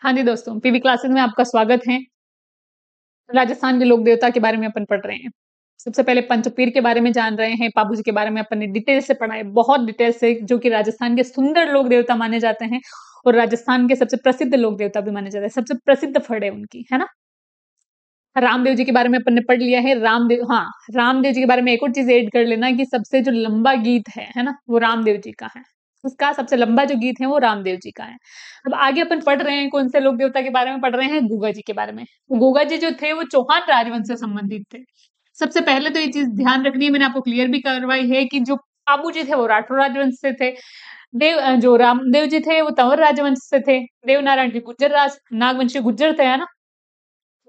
हाँ जी दोस्तों, PV classes में आपका स्वागत है। राजस्थान के लोक देवता के बारे में अपन पढ़ रहे हैं। सबसे पहले पंचपीर के बारे में जान रहे हैं, पाबू जी के बारे में अपन ने डिटेल से पढ़ा है, बहुत डिटेल से, जो कि राजस्थान के सुंदर लोक देवता माने जाते हैं और राजस्थान के सबसे प्रसिद्ध लोक देवता भी माने जाते हैं, सबसे प्रसिद्ध फड़ है उनकी, है ना? रामदेव जी के बारे में अपन ने पढ़ लिया है। रामदेव, हाँ, रामदेव जी के बारे में एक और चीज़ ऐड कर लेना कि सबसे जो लंबा गीत है ना? वो रामदेव जी का है। उसका सबसे लंबा जो गीत है वो रामदेव जी का है। अब आगे अपन पढ़ रहे हैं कौन से लोक देवता के बारे में पढ़ रहे हैं? गुगा जी के बारे में। तो गुगा जी जो थे वो चौहान राजवंश से संबंधित थे। सबसे पहले तो ये चीज़ ध्यान रखनी है, मैंने आपको क्लियर भी करवाई है कि जो पाबू जी थे वो राठौर राजवंश से थे। जो रामदेव जी थे वो तंवर राजवंश से थे। देवनारायण जी नागवंशी गुर्जर थे, है ना?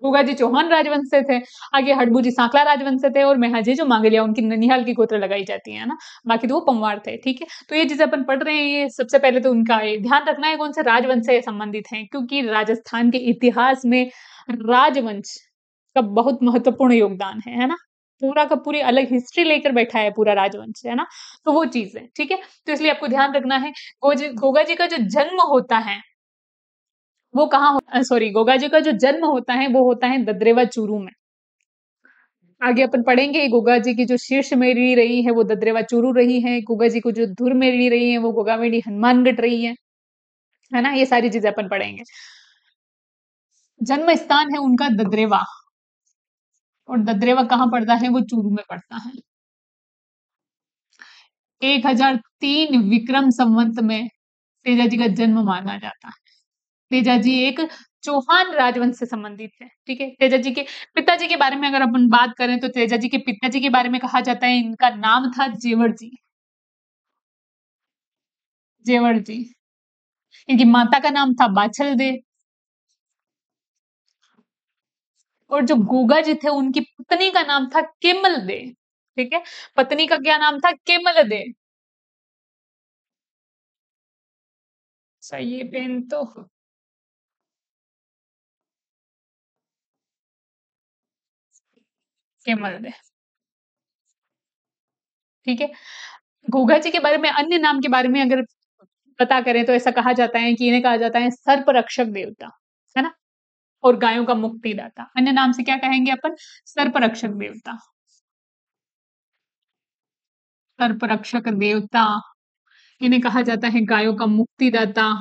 गुगा जी चौहान राजवंश से थे। आगे हड़बू जी सांकला राजवंश से थे और मेहाजी जो मांगलिया उनकी ननिहाल की गोत्र लगाई जाती है ना? बाकी तो वो पंवार थे, ठीक है? तो ये चीज़ें अपन पढ़ रहे हैं, ये सबसे पहले तो उनका ये ध्यान रखना है कौन से राजवंश से संबंधित हैं, क्योंकि राजस्थान के इतिहास में राजवंश का बहुत महत्वपूर्ण योगदान है ना? पूरा का पूरी अलग हिस्ट्री लेकर बैठा है पूरा राजवंश, है ना? तो वो चीज़ है, ठीक है? तो इसलिए आपको ध्यान रखना है, गोगा जी का जो जन्म होता है वो कहाँ सॉरी, गोगा जी का जो जन्म होता है वो होता है ददरेवा चूरू में। आगे अपन पढ़ेंगे गोगा जी की जो शीर्ष मेरी रही है वो ददरेवा चूरू रही है। गोगा जी को जो धुर मेरी रही है वो गोगामेडी हनुमानगढ़ रही है ना? ये सारी चीजें अपन पढ़ेंगे। जन्म स्थान है उनका ददरेवा, और ददरेवा कहाँ पड़ता है? वो चूरू में पड़ता है। 1003 विक्रम संवत में तेजा जी का जन्म माना जाता है। तेजा जी एक चौहान राजवंश से संबंधित है, ठीक है? तेजा जी के पिताजी के बारे में अगर अपन बात करें तो तेजा जी के पिताजी के बारे में कहा जाता है इनका नाम था जेवर जी। जेवर जी। इनकी माता का नाम था बाछल दे, और जो गोगा जी थे उनकी पत्नी का नाम था केमल दे, ठीक है? पत्नी का क्या नाम था? केमल दे। सही है पेन तो। केमल दे, ठीक है? गोगा जी के बारे में, अन्य नाम के बारे में अगर पता करें तो ऐसा कहा जाता है कि इन्हें कहा जाता है सर्प रक्षक देवता, है ना? और गायों का मुक्तिदाता। अन्य नाम से क्या कहेंगे अपन? सर्प रक्षक देवता। सर्प रक्षक देवता, इन्हें कहा जाता है गायों का मुक्तिदाता।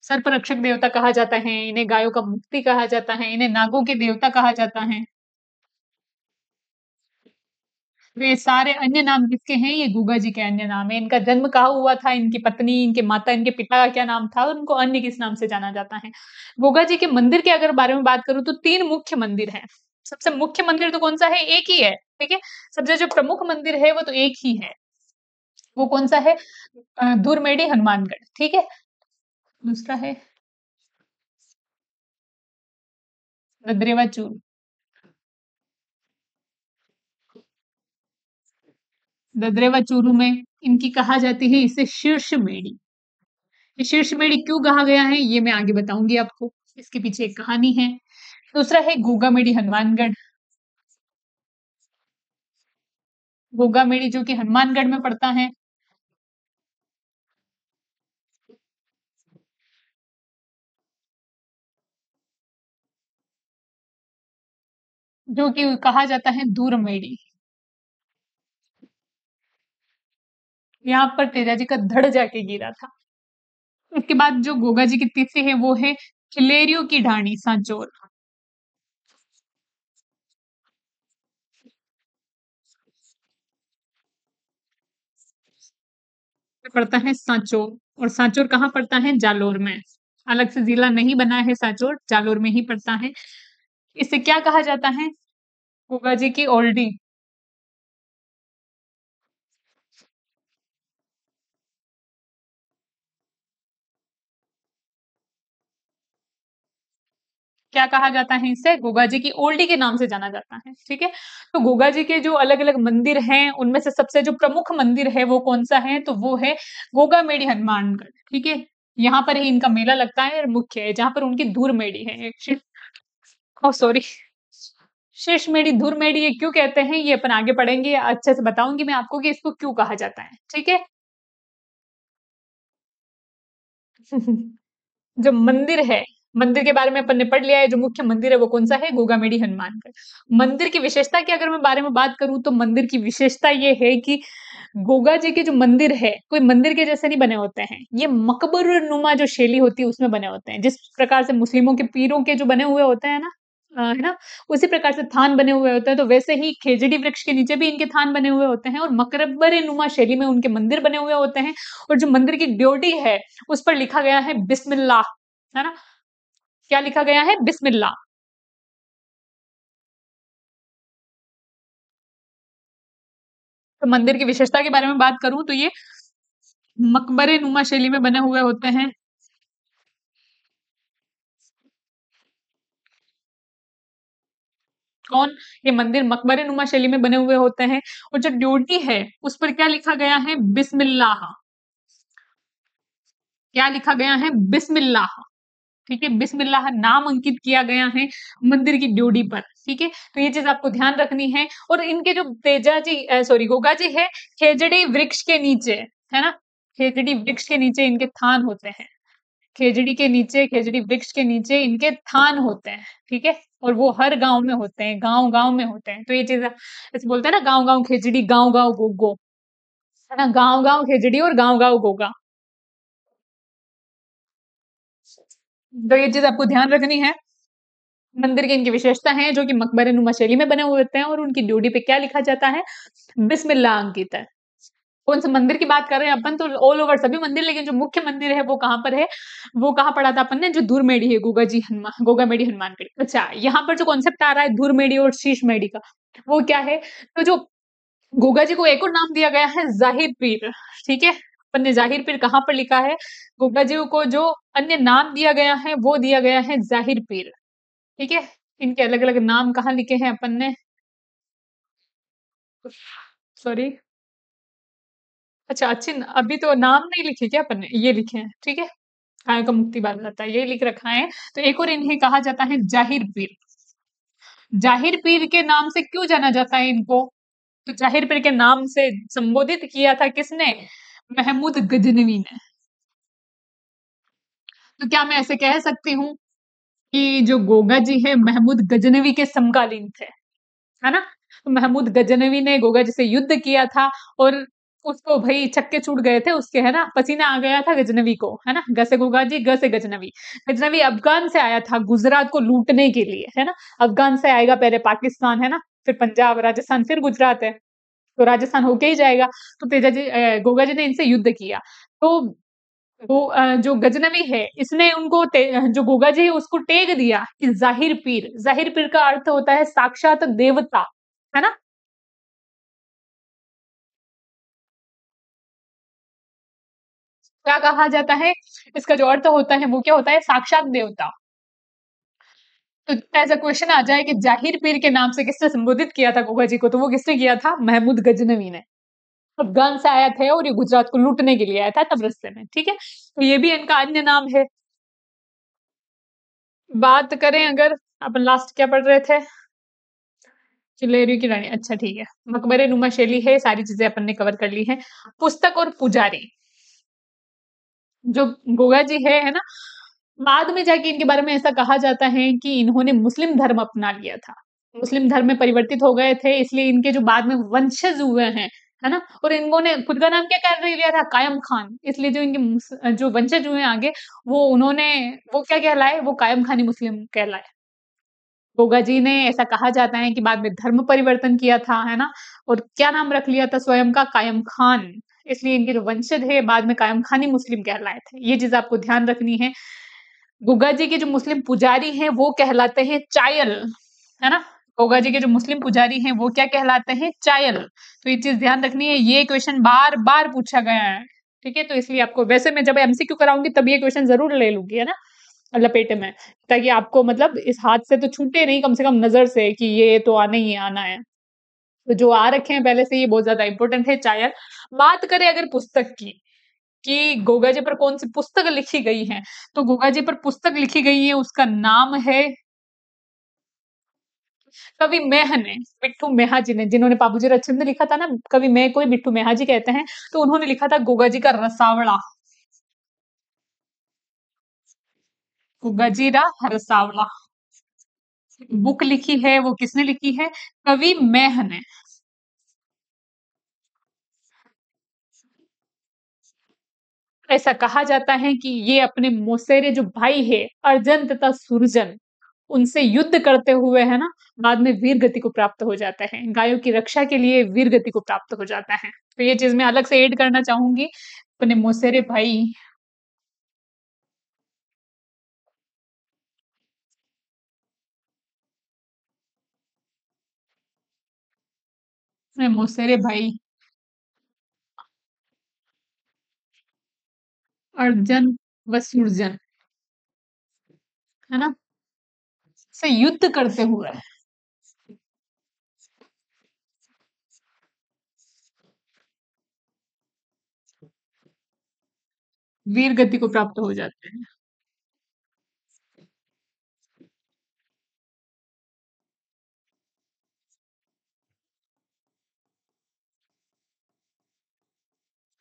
सर्प रक्षक देवता कहा जाता है इन्हें, गायों का मुक्ति कहा जाता है इन्हें, नागों के देवता कहा जाता है। वे सारे अन्य नाम किसके हैं? ये गुगा जी के अन्य नाम है। इनका जन्म कहाँ हुआ था? इनकी पत्नी, इनके माता, इनके पिता का क्या नाम था? उनको अन्य किस नाम से जाना जाता है? गोगा जी के मंदिर के अगर बारे में बात करूं तो 3 मुख्य मंदिर हैं। सबसे मुख्य मंदिर तो कौन सा है? एक ही है, ठीक है? सबसे जो प्रमुख मंदिर है वो तो एक ही है। वो कौन सा है? धूरमेडी हनुमानगढ़, ठीक है? दूसरा है ददरेवा चूरू। ददरेवा चूरू में इनकी कहा जाती है इसे शीर्ष मेढ़ी। ये शीर्ष मेढ़ी क्यों कहा गया है ये मैं आगे बताऊंगी आपको, इसके पीछे एक कहानी है। दूसरा है गोगा मेढ़ी हनुमानगढ़। गोगा मेढ़ी जो कि हनुमानगढ़ में पड़ता है। जो कि कहा जाता है दूर मेढ़ी। यहाँ पर तेजा जी का धड़ जाके गिरा था। उसके बाद जो गोगा जी की तिथि है वो है खिलेरियो की ढाणी सांचोर। पड़ता है सांचोर, और सांचोर कहाँ पड़ता है? जालोर में। अलग से जिला नहीं बना है सांचोर, जालोर में ही पड़ता है। इसे क्या कहा जाता है? गोगा जी की ओल्डी। क्या कहा जाता है इसे? गोगा जी की ओल्डी के नाम से जाना जाता है, ठीक है? तो गोगा जी के जो अलग अलग मंदिर हैं उनमें से सबसे जो प्रमुख मंदिर है वो कौन सा है? तो वो है गोगा मेडी हनुमानगढ़, ठीक है? यहाँ पर ही इनका मेला लगता है और मुख्य है, जहां पर उनकी धूर मेडी है। सॉरी, शेषमेढ़ी, धुरमेढ़ी ये क्यों कहते हैं, ये अपन आगे पढ़ेंगे। अच्छे से बताऊंगी मैं आपको कि इसको क्यों कहा जाता है, ठीक है। जो मंदिर है, मंदिर के बारे में अपन ने पढ़ लिया है। जो मुख्य मंदिर है वो कौन सा है, गोगामेडी हनुमान का। मंदिर की विशेषता की अगर मैं बारे में बात करूं तो मंदिर की विशेषता ये है कि गोगा जी के जो मंदिर है, कोई मंदिर के जैसे नहीं बने होते हैं। ये मकबर नुमा जो शैली होती है उसमें बने होते हैं। जिस प्रकार से मुस्लिमों के पीरों के जो बने हुए होते हैं ना, है ना, उसी प्रकार से थान बने हुए होते हैं। तो वैसे ही खेजड़ी वृक्ष के नीचे भी इनके थान बने हुए होते हैं और मकबरे नुमा शैली में उनके मंदिर बने हुए होते हैं। और जो मंदिर की ड्योढ़ी है उस पर लिखा गया है बिस्मिल्लाह, है ना। क्या लिखा गया है, बिस्मिल्लाह। तो मंदिर की विशेषता के बारे में बात करूं तो ये मकबरे नुमा शैली में बने हुए होते हैं। कौन, ये मंदिर मकबरे नुमा शैली में बने हुए होते हैं। और जो ड्योढ़ी है उस पर क्या लिखा गया है, बिस्मिल्लाह। क्या लिखा गया है, बिस्मिल्लाह। ठीक है, बिस्मिल्लाह नाम अंकित किया गया है मंदिर की ड्योढ़ी पर। ठीक है, तो ये चीज आपको ध्यान रखनी है। और इनके जो तेजा जी, सॉरी, गोगा जी है, खेजड़ी वृक्ष के नीचे, है ना। खेजड़ी वृक्ष के नीचे इनके थान होते हैं। खेजड़ी के नीचे, खेजड़ी वृक्ष के नीचे इनके थान होते हैं। ठीक है, और वो हर गांव में होते हैं, गांव गांव में होते हैं। तो ये चीज ऐसे बोलते हैं ना, गांव गांव खेजड़ी, गांव गांव गोगो, है ना। गांव गांव खेजड़ी और गांव गांव गोगा। तो ये चीज आपको ध्यान रखनी है। मंदिर की इनकी विशेषता है जो कि मकबरे नुमा शैली में बने हुए होते हैं। और उनकी ड्योढ़ी पे क्या लिखा जाता है, बिस्मिल्लाह अंकित है। कौन से मंदिर की बात कर रहे हैं अपन, तो ऑल ओवर सभी मंदिर, लेकिन जो मुख्य मंदिर है वो कहाँ पर है, वो कहाँ पढ़ा था अपन ने, जो धूरमेढ़ी है, गोगा जी हनुमान, गोगामेढ़ी हनुमान गढ़ी। अच्छा, यहाँ पर जो कॉन्सेप्ट आ रहा है धूरमेढ़ी और शीशमेढ़ी का, वो क्या है, तो जो गोगा जी को एक और नाम दिया गया है, जाहिर पीर। ठीक है, अपन ने जाहिर पीर कहाँ पर लिखा है, गोगा जी को जो अन्य नाम दिया गया है वो दिया गया है जाहिर पीर। ठीक है, इनके अलग अलग नाम कहाँ लिखे हैं अपन ने, सॉरी, अच्छा, अच्छे अभी तो नाम नहीं लिखे क्या अपन ने, ये लिखे हैं। ठीक है, काय का मुक्ति बात रहता है, ये लिख रखा है। तो एक और इन्हें कहा जाता है जाहिर पीर। जाहिर पीर के नाम से क्यों जाना जाता है इनको, तो जाहिर पीर के नाम से संबोधित किया था किसने, महमूद गजनवी ने। तो क्या मैं ऐसे कह सकती हूँ कि जो गोगा जी है महमूद गजनवी के समकालीन थे, है ना। तो महमूद गजनवी ने गोगा जी से युद्ध किया था और उसको भाई छक्के छूट गए थे उसके, है ना, पसीना आ गया था गजनवी को, है ना। ग से गोगा जी, ग से गजनवी। गजनवी अफगान से आया था गुजरात को लूटने के लिए, है ना। अफगान से आएगा पहले पाकिस्तान, है ना, फिर पंजाब, राजस्थान, फिर गुजरात है। तो राजस्थान होके ही जाएगा। तो तेजा जी, गोगा जी ने इनसे युद्ध किया। तो वो जो गजनवी है इसने उनको जो गोगा जी है उसको टेक दिया कि जाहिर पीर। जाहिर पीर का अर्थ होता है साक्षात देवता, है ना। क्या कहा जाता है, इसका जो अर्थ होता है वो क्या होता है, साक्षात देवता। तो ऐसा क्वेश्चन आ जाए कि जाहिर पीर के नाम से किसने संबोधित किया था गोगा जी को, तो वो किसने किया था, महमूद गजनवी ने। अफगान से आया थे और ये गुजरात को लूटने के लिए आया था तब रस्ते में। ठीक है, तो ये भी इनका अन्य नाम है। बात करें अगर, अपन लास्ट क्या पढ़ रहे थे, चिलेरी की रानी, अच्छा ठीक है। मकबरे नुमा शैली है, सारी चीजें अपन ने कवर कर ली है। पुस्तक और पुजारी, जो गोगा जी है ना, बाद में जाके इनके बारे में ऐसा कहा जाता है कि इन्होंने मुस्लिम धर्म अपना लिया था। मुस्लिम धर्म में परिवर्तित हो गए थे, इसलिए इनके जो बाद में वंशज हुए हैं, है ना। और इन्होंने खुद का नाम क्या कर लिया था, कायम खान। इसलिए जो इनके जो वंशज हुए आगे, वो उन्होंने, वो क्या कहलाए, वो कायम खानी मुस्लिम कहलाए। गोगा जी ने, ऐसा कहा जाता है कि बाद में धर्म परिवर्तन किया था, है ना। और क्या नाम रख लिया था स्वयं का, कायम खान। इसलिए इनके जो वंशज है बाद में कायम खानी मुस्लिम कहलाए थे। ये चीज आपको ध्यान रखनी है। गोगा जी के जो मुस्लिम पुजारी हैं वो कहलाते हैं चायल, है ना। गोगा जी के जो मुस्लिम पुजारी हैं वो क्या कहलाते हैं, चायल। तो ये चीज ध्यान रखनी है, ये क्वेश्चन बार बार पूछा गया है। ठीक है, तो इसलिए आपको, वैसे मैं जब एमसीक्यू कराऊंगी तब ये क्वेश्चन जरूर ले लूंगी, है ना, लपेटे में, ताकि आपको मतलब इस हाथ से तो छूटे नहीं, कम से कम नजर से, कि ये तो आना ही आना है। तो जो आ रखे हैं पहले से, ये बहुत ज्यादा इंपॉर्टेंट है, चायल। बात करें अगर पुस्तक की, कि गोगा जी पर कौन सी पुस्तक लिखी गई है, तो गोगा जी पर पुस्तक लिखी गई है उसका नाम है कवि मेह ने, बिट्ठू मेहा जी ने, जिन्होंने बाबूजी रचंद्र लिखा था ना, कवि मेह को ही बिट्ठू मेहा जी कहते हैं, तो उन्होंने लिखा था गोगा जी का रसावला। गोगा जी रा रसावला बुक लिखी है, वो किसने लिखी है? कवि मेह ने। ऐसा कहा जाता है कि ये अपने मौसेरे जो भाई है अर्जन तथा सुरजन, उनसे युद्ध करते हुए है ना, बाद में वीर गति को प्राप्त हो जाता है, गायों की रक्षा के लिए वीर गति को प्राप्त हो जाता है। तो ये चीज मैं अलग से ऐड करना चाहूंगी, अपने मौसेरे भाई, अपने मौसेरे भाई अर्जन व सुरजन, है ना, से युद्ध करते हुए वीर गति को प्राप्त हो जाते हैं।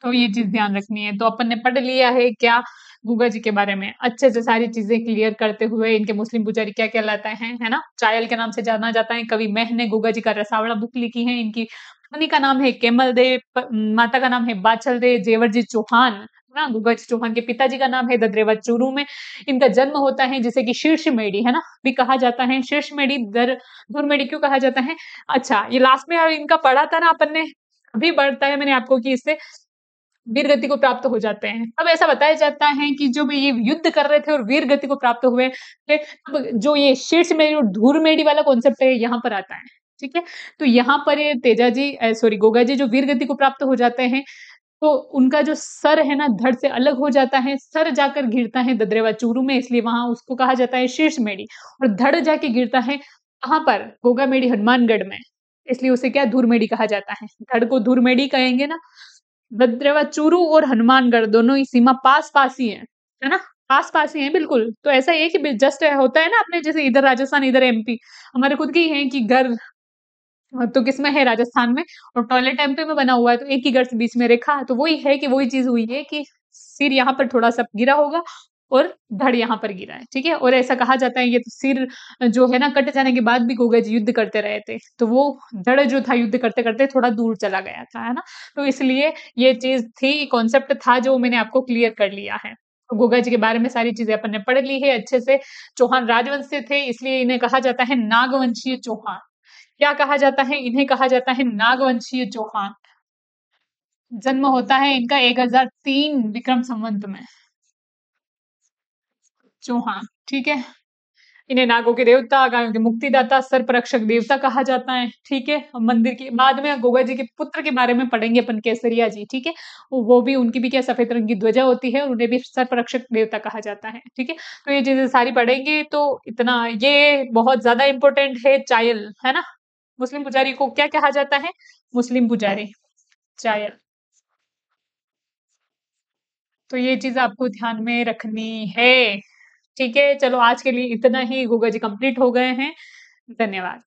तो ये चीज ध्यान रखनी है। तो अपन ने पढ़ लिया है क्या, गूगा जी के बारे में अच्छे से सारी चीजें क्लियर करते हुए, इनके मुस्लिम पुजारी क्या कहलाते हैं, है ना, चायल के नाम से जाना जाता है। कवि मेह ने गूगा जी का रसावला बुक लिखी है। इनकी पत्नी का नाम है केमल दे, माता का नाम है बाछल दे, जेवर जी चौहान, है ना। गूगा जी चौहान के पिताजी का नाम है ददरेवा चूरू में। इनका जन्म होता है जिसे कि शीर्ष मेढ़ी, है ना, भी कहा जाता है। शीर्ष मेढ़ी दर धुर मेढ़ी क्यों कहा जाता है? अच्छा, ये लास्ट में इनका पढ़ा था ना अपन ने, अभी बढ़ता है मैंने आपको कि इससे वीर गति को प्राप्त हो जाते हैं। अब ऐसा बताया जाता है कि जब ये युद्ध कर रहे थे और वीर गति को प्राप्त हुए थे, तब जो ये शीर्ष मेढ़ी और धूर मेढ़ी वाला कॉन्सेप्ट है यहाँ पर आता है। ठीक है, तो यहाँ पर ये तेजाजी सॉरी गोगा जी जो वीर गति को प्राप्त हो जाते हैं, तो उनका जो सर है ना धड़ से अलग हो जाता है, सर जाकर गिरता है ददरेवा चूरू में, इसलिए वहां उसको कहा जाता है शीर्ष मेढ़ी। और धड़ जाके गिरता है कहाँ पर? गोगा मेढ़ी हनुमानगढ़ में, इसलिए उसे क्या धूर मेढ़ी कहा जाता है। धड़ को धूर मेढ़ी कहेंगे ना। भद्रवा चूरू और हनुमानगढ़ दोनों ही सीमा पास पास ही है ना, पास पास ही है बिल्कुल। तो ऐसा है कि जस्ट होता है ना अपने जैसे इधर राजस्थान इधर एमपी, हमारे खुद के ही है कि घर तो किसमें है राजस्थान में, और टॉयलेट एमपी में बना हुआ है, तो एक ही घर से बीच में रेखा है। तो वही है कि वही चीज हुई है कि सिर यहाँ पर थोड़ा सा गिरा होगा और धड़ यहाँ पर गिरा है। ठीक है, और ऐसा कहा जाता है ये तो सिर जो है ना कट जाने के बाद भी गोगा जी युद्ध करते रहे थे, तो वो धड़ जो था युद्ध करते करते थोड़ा दूर चला गया था, है ना। तो इसलिए ये चीज थी, कॉन्सेप्ट था जो मैंने आपको क्लियर कर लिया है। तो गोगा जी के बारे में सारी चीजें अपन ने पढ़ ली है अच्छे से। चौहान राजवंश से थे, इसलिए इन्हें कहा जाता है नागवंशीय चौहान। क्या कहा जाता है? इन्हें कहा जाता है नागवंशीय चौहान। जन्म होता है इनका 1003 विक्रम संवत में। चौहान, ठीक है। इन्हें नागों के देवता, गायों के मुक्तिदाता, सर्परक्षक देवता कहा जाता है। ठीक है, हम मंदिर के बाद में गोगा जी के पुत्र के बारे में पढ़ेंगे अपन, केसरिया जी। ठीक है, वो भी, उनकी भी क्या सफेद रंग की ध्वजा होती है और उन्हें भी सर्परक्षक देवता कहा जाता है। ठीक है, तो ये चीजें सारी पढ़ेंगे। तो इतना ये बहुत ज्यादा इंपॉर्टेंट है, चायल, है ना। मुस्लिम पुजारी को क्या कहा जाता है? मुस्लिम पुजारी, चायल। तो ये चीज आपको ध्यान में रखनी है। ठीक है, चलो आज के लिए इतना ही। गूगा जी कंप्लीट हो गए हैं। धन्यवाद।